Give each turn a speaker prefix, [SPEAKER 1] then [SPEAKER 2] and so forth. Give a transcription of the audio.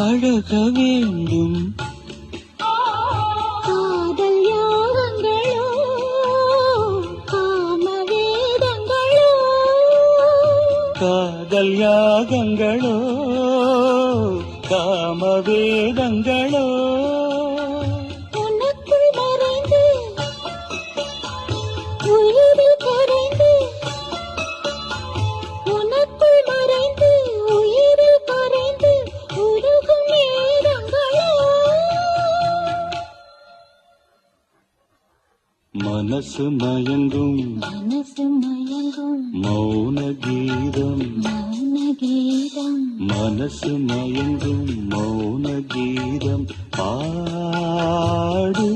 [SPEAKER 1] பழக வேண்டும்.
[SPEAKER 2] காதல் யாகங்களோ காம வேதங்களோ,
[SPEAKER 1] காதல் யாகங்களோ காம வேதங்களோ,
[SPEAKER 2] உனக்குள் மறைந்து உயிரில் கரைந்து, உனக்குள் மறைந்து உயிரில் கரைந்து உருகும் நேரங்களோ.
[SPEAKER 1] மனசு மயங்கும்
[SPEAKER 2] மனசு மயங்கும்
[SPEAKER 1] மௌன கீதம்,
[SPEAKER 2] மௌன கீதம்,
[SPEAKER 1] மனசு மயங்கும் மௌன கீதம் பாடு.